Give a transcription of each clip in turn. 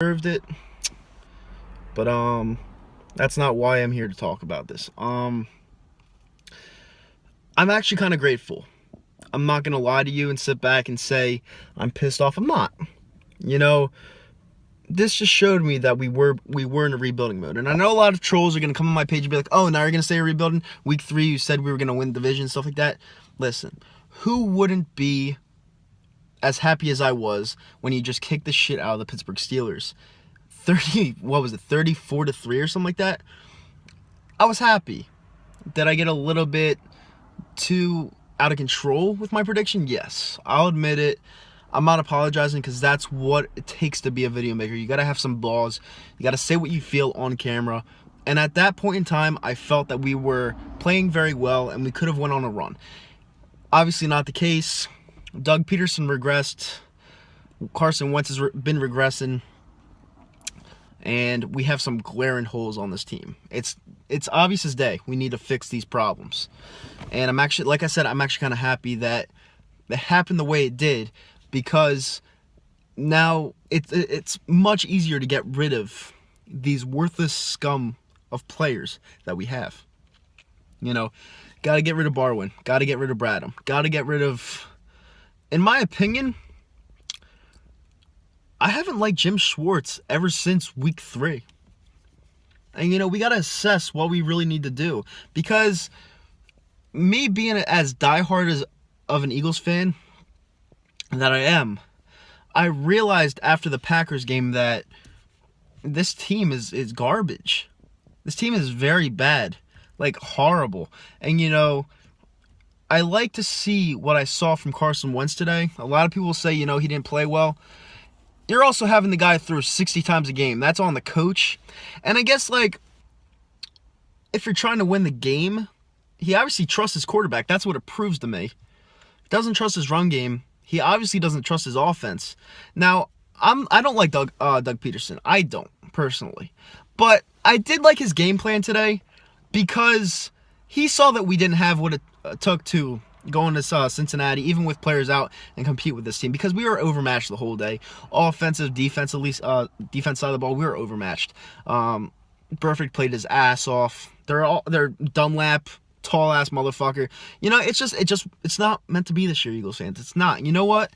Deserved it, but that's not why I'm here to talk about this. I'm actually kind of grateful. I'm not gonna lie to you and sit back and say I'm pissed off. I'm not. You know, this just showed me that we were in a rebuilding mode. And I know a lot of trolls are gonna come on my page and be like, "Oh, now you're gonna say you're rebuilding? Week 3, you said we were gonna win the division, stuff like that." Listen, who wouldn't be as happy as I was when you just kicked the shit out of the Pittsburgh Steelers? 34-3 or something like that. I was happy. Did I get a little bit too out of control with my prediction? Yes, I'll admit it. I'm not apologizing because that's what it takes to be a video maker. You got to have some balls. You got to say what you feel on camera. And at that point in time, I felt that we were playing very well and we could have went on a run. Obviously not the case. Doug Peterson regressed. Carson Wentz has been regressing. And we have some glaring holes on this team. It's obvious as day. We need to fix these problems. And I'm actually, like I said, I'm actually kind of happy that it happened the way it did, because now it's much easier to get rid of these worthless scum of players that we have. You know, got to get rid of Barwin. Got to get rid of Bradham. Got to get rid of, in my opinion, I haven't liked Jim Schwartz ever since week 3. And, you know, we got to assess what we really need to do. Because me being as diehard of an Eagles fan that I am, I realized after the Packers game that this team is garbage. This team is very bad. Like, horrible. And, you know, I like to see what I saw from Carson Wentz today. A lot of people say, you know, he didn't play well. You're also having the guy throw 60 times a game. That's on the coach. And I guess, like, if you're trying to win the game, he obviously trusts his quarterback. That's what it proves to me. He doesn't trust his run game. He obviously doesn't trust his offense. Now, I don't like Doug Peterson. I don't, personally. But I did like his game plan today because he saw that we didn't have what it took to go into Cincinnati, even with players out, and compete with this team, because we were overmatched the whole day. Offensive, defense, at least defense side of the ball, we were overmatched. Burfict played his ass off. They're Dunlap, tall ass motherfucker. You know, it's not meant to be this year, Eagles fans. It's not. You know what?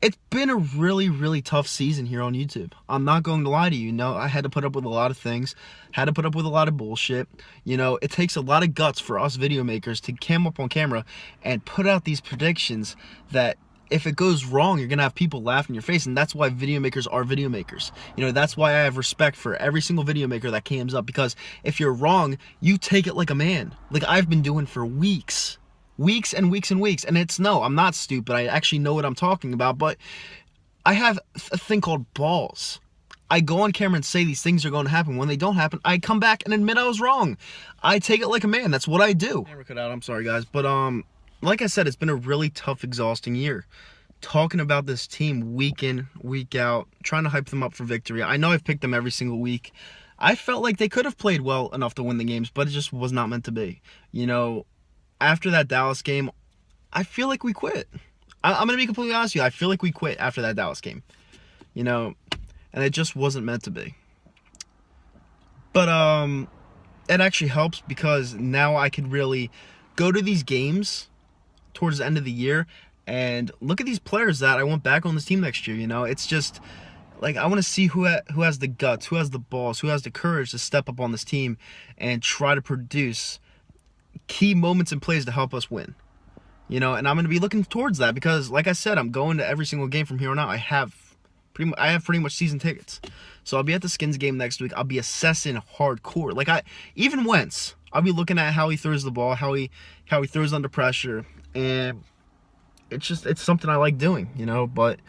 It's been a really, really tough season here on YouTube. I'm not going to lie to you. You know, I had to put up with a lot of things. Had to put up with a lot of bullshit. You know, it takes a lot of guts for us video makers to come up on camera and put out these predictions that if it goes wrong, you're going to have people laugh in your face. And that's why video makers are video makers. You know, that's why I have respect for every single video maker that comes up. Because if you're wrong, you take it like a man. Like I've been doing for weeks. Weeks and weeks and weeks. And I'm not stupid. I actually know what I'm talking about. But I have a thing called balls. I go on camera and say these things are going to happen. When they don't happen, I come back and admit I was wrong. I take it like a man. That's what I do. Camera cut out. I'm sorry, guys. But like I said, it's been a really tough, exhausting year. Talking about this team week in, week out, trying to hype them up for victory. I know I've picked them every single week. I felt like they could have played well enough to win the games, but it just was not meant to be. You know, after that Dallas game, I feel like we quit. I'm going to be completely honest with you. I feel like we quit after that Dallas game. You know, and it just wasn't meant to be. But it actually helps because now I could really go to these games towards the end of the year and look at these players that I want back on this team next year. You know, it's just like I want to see who has the guts, who has the balls, who has the courage to step up on this team and try to produce key moments and plays to help us win. You know, and I'm going to be looking towards that because, like I said, I'm going to every single game from here on out. I have pretty much season tickets. So I'll be at the Skins game next week. I'll be assessing hardcore. Like even Wentz, I'll be looking at how he throws the ball, how he throws under pressure, and it's something I like doing, you know, but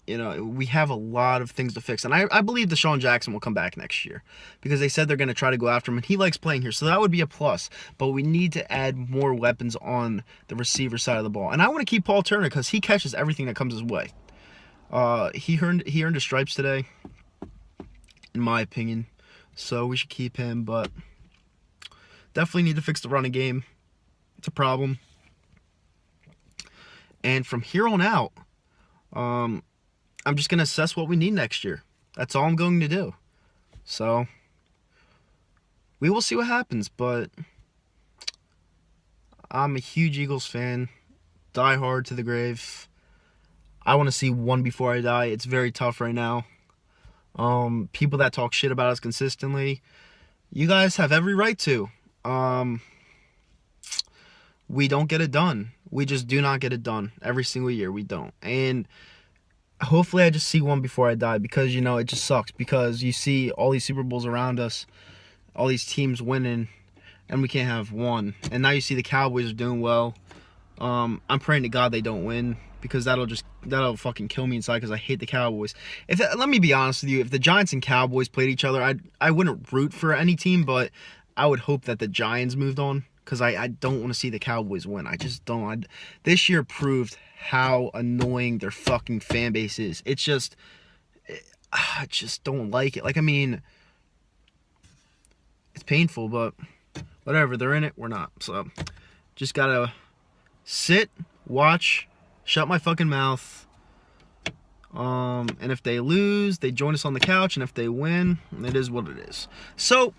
you know, we have a lot of things to fix. And I believe Deshaun Jackson will come back next year because they said they're going to try to go after him, and he likes playing here. So that would be a plus. But we need to add more weapons on the receiver side of the ball. And I want to keep Paul Turner because he catches everything that comes his way. He earned his stripes today, in my opinion. So we should keep him. But definitely need to fix the running game. It's a problem. And from here on out, I'm just going to assess what we need next year. That's all I'm going to do. So, we will see what happens, but I'm a huge Eagles fan. Die hard to the grave. I want to see one before I die. It's very tough right now. People that talk shit about us consistently, you guys have every right to. We don't get it done. We just do not get it done. Every single year, we don't. And hopefully I just see one before I die, because, it just sucks. Because you see all these Super Bowls around us, all these teams winning, and we can't have one. And now you see the Cowboys are doing well. I'm praying to God they don't win, because that'll fucking kill me inside, because I hate the Cowboys. Let me be honest with you, if the Giants and Cowboys played each other, I wouldn't root for any team, but I would hope that the Giants moved on, because I don't want to see the Cowboys win. I just don't. This year proved how annoying their fucking fan base is. It's just, I just don't like it. Like, I mean, it's painful, but whatever. They're in it, we're not. So, just gotta sit, watch, shut my fucking mouth. And if they lose, they join us on the couch. And if they win, it is what it is. So,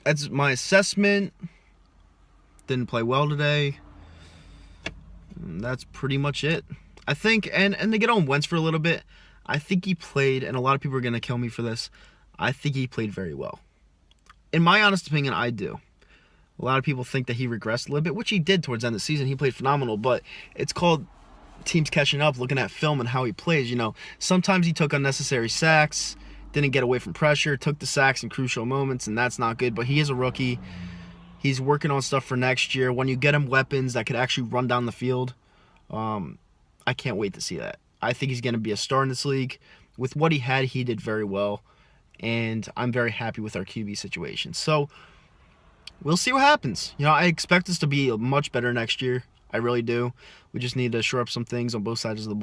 that's my assessment. Didn't play well today. And that's pretty much it. I think, and to get on Wentz for a little bit, I think he played, and a lot of people are going to kill me for this, I think he played very well. In my honest opinion, I do. A lot of people think that he regressed a little bit, which he did towards the end of the season. He played phenomenal, but it's called teams catching up, looking at film and how he plays. Sometimes he took unnecessary sacks, didn't get away from pressure, took the sacks in crucial moments, and that's not good. But he is a rookie. He's working on stuff for next year. When you get him weapons that could actually run down the field, I can't wait to see that. I think he's going to be a star in this league. With what he had, he did very well, and I'm very happy with our QB situation. So, we'll see what happens. I expect us to be much better next year. I really do. We just need to shore up some things on both sides of the ball.